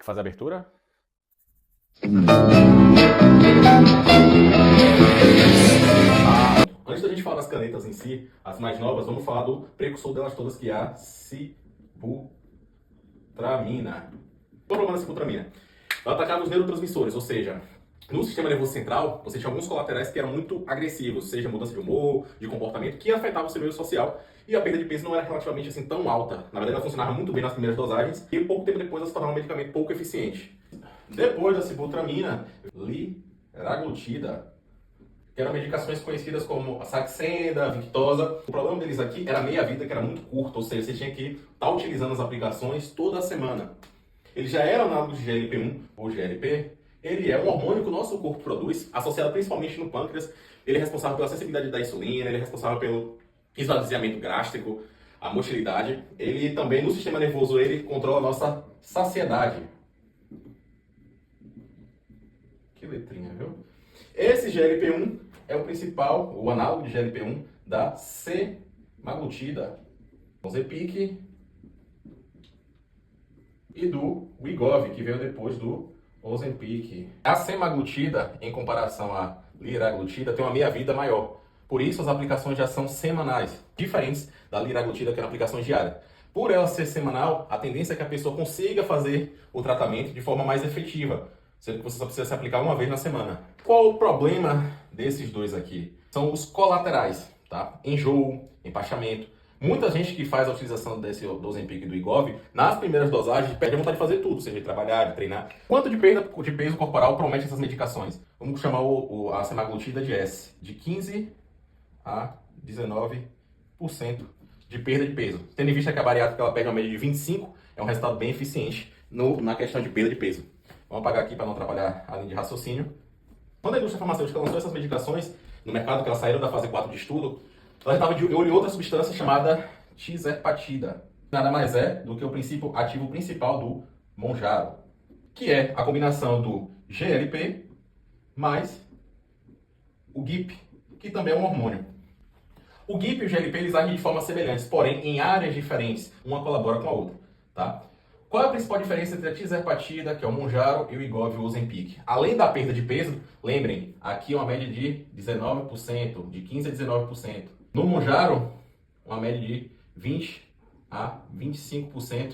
que fazer a abertura? Antes da gente falar das canetas em si, as mais novas, vamos falar do precursor delas todas, que é a sibutramina. Qual é o problema da sibutramina? Ela atacava os neurotransmissores, ou seja, no sistema nervoso central, você tinha alguns colaterais que eram muito agressivos, seja mudança de humor, de comportamento, que afetavam o seu meio social, e a perda de peso não era relativamente assim tão alta. Na verdade, ela funcionava muito bem nas primeiras dosagens, e pouco tempo depois ela se tornava um medicamento pouco eficiente. Depois da sibutramina, liraglutida, que eram medicações conhecidas como a Saxenda, a Victoza. O problema deles aqui era a meia-vida, que era muito curta, ou seja, você tinha que estar utilizando as aplicações toda semana. Ele já era análogo de GLP-1 ou GLP. Ele é um hormônio que o nosso corpo produz, associado principalmente no pâncreas. Ele é responsável pela sensibilidade da insulina, ele é responsável pelo esvaziamento gástrico, a motilidade. Ele também, no sistema nervoso, ele controla a nossa saciedade. Que letrinha, viu? Esse GLP-1 é o principal, o análogo de GLP-1 da semaglutida, o Ozempic e do Wegovy, que veio depois do Ozempic. A semaglutida, em comparação à liraglutida, tem uma meia-vida maior. Por isso, as aplicações já são semanais, diferentes da liraglutida, que era aplicações diárias. Por ela ser semanal, a tendência é que a pessoa consiga fazer o tratamento de forma mais efetiva, sendo que você só precisa se aplicar uma vez na semana. Qual o problema desses dois aqui? São os colaterais, tá? Enjoo, empachamento. Muita gente que faz a utilização do Ozempic e do Wegovy, nas primeiras dosagens, perde a vontade de fazer tudo, seja de trabalhar, de treinar. Quanto de perda de peso corporal promete essas medicações? Vamos chamar a semaglutida de S, de 15 a 19% de perda de peso. Tendo em vista que a bariátrica ela perde uma média de 25%, é um resultado bem eficiente na questão de perda de peso. Vamos apagar aqui para não atrapalhar a linha de raciocínio. Quando a indústria farmacêutica lançou essas medicações no mercado, que elas saíram da fase 4 de estudo, ela estava de olho em outra substância chamada tizepatida. Nada mais é do que o princípio ativo principal do Mounjaro, que é a combinação do GLP mais o GIP, que também é um hormônio. O GIP e o GLP eles agem de forma semelhantes, porém em áreas diferentes, uma colabora com a outra, tá? Qual é a principal diferença entre a tizepatida, que é o Mounjaro, e o Wegovy e o Ozempic? Além da perda de peso, lembrem, aqui é uma média de 19%, de 15% a 19%. No Mounjaro, uma média de 20% a 25%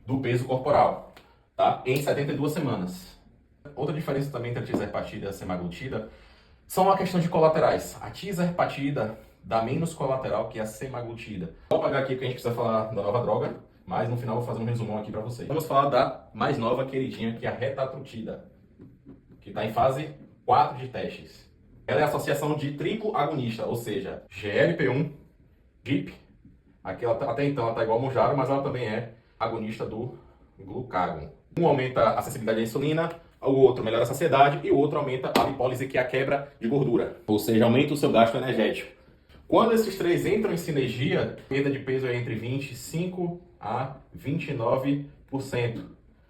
do peso corporal, tá? Em 72 semanas. Outra diferença também entre a tizepatida e a semaglutida são a questão de colaterais. A tizepatida dá menos colateral que a semaglutida. Vou apagar aqui porque a gente precisa falar da nova droga, mas no final vou fazer um resumão aqui para vocês. Vamos falar da mais nova queridinha, que é a retatrutida, que está em fase 4 de testes. Ela é a associação de triplo agonista, ou seja, GLP-1, GIP, aqui até então ela está igual ao Mounjaro, mas ela também é agonista do glucagon. Um aumenta a sensibilidade à insulina, o outro melhora a saciedade e o outro aumenta a lipólise, que é a quebra de gordura, ou seja, aumenta o seu gasto energético. Quando esses três entram em sinergia, a perda de peso é entre 25% a 29%.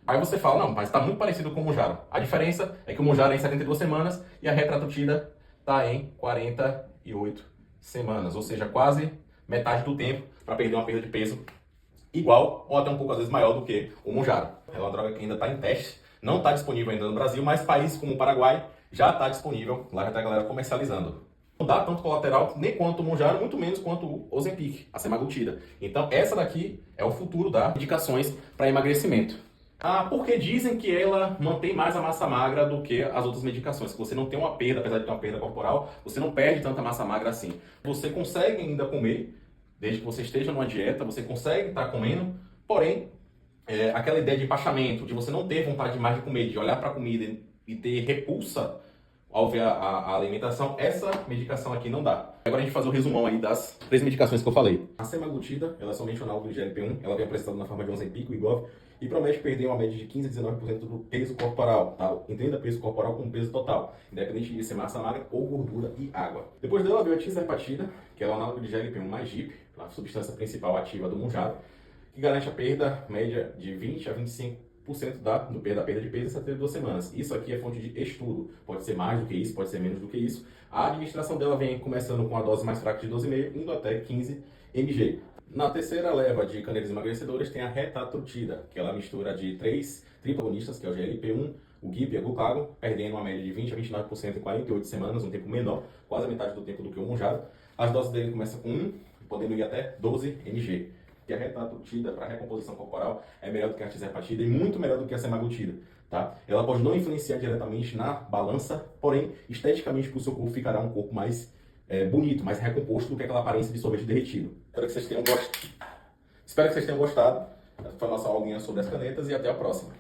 Aí você fala, não, mas está muito parecido com o Mounjaro. A diferença é que o Mounjaro é em 72 semanas e a retatrutida está em 48 semanas, ou seja, quase metade do tempo para perder uma perda de peso igual ou até um pouco às vezes maior do que o Mounjaro. É uma droga que ainda está em teste, não está disponível ainda no Brasil, mas países como o Paraguai já está disponível, lá já está a galera comercializando. Não dá tanto colateral nem quanto o Mounjaro, muito menos quanto o Ozempic, a semaglutida. Então essa daqui é o futuro das medicações para emagrecimento. Porque dizem que ela mantém mais a massa magra do que as outras medicações, que você não tem uma perda, apesar de ter uma perda corporal, você não perde tanta massa magra assim. Você consegue ainda comer, desde que você esteja numa dieta, você consegue estar comendo, porém, aquela ideia de empachamento, de você não ter vontade mais de comer, de olhar para a comida e ter repulsa ao ver a alimentação, essa medicação aqui não dá. Agora a gente faz o resumão aí das 3 medicações que eu falei. A semaglutida, ela é somente um análogo do GLP-1, ela vem apresentada na forma de Ozempic, Wegovy, e promete perder uma média de 15 a 19% do peso corporal, tá? Entenda peso corporal como peso total, independente de ser massa magra ou gordura e água. Depois dela veio a tizepatida, que é o análogo de GLP-1 mais GIP, a substância principal ativa do Mounjaro, que garante a perda média de 20 a 25% da perda de peso em 72 semanas. Isso aqui é fonte de estudo. Pode ser mais do que isso, pode ser menos do que isso. A administração dela vem começando com a dose mais fraca de 12,5, indo até 15 mg. Na terceira leva de canetas emagrecedoras tem a retatrutida, que ela é a mistura de três triprotagonistas, que é o GLP-1, o GIP e a glucagon, perdendo uma média de 20 a 29% em 48 semanas, um tempo menor, quase a metade do tempo do que o monjado. As doses dele começam com 1, podendo ir até 12 mg. Que a retatrutida para recomposição corporal é melhor do que a tirzepatida e muito melhor do que a semaglutida. Tá? Ela pode não influenciar diretamente na balança, porém, esteticamente, para o seu corpo ficará um corpo mais bonito, mais recomposto do que aquela aparência de sorvete derretido. Espero que vocês tenham gostado. Essa foi a nossa aulinha sobre as canetas e até a próxima.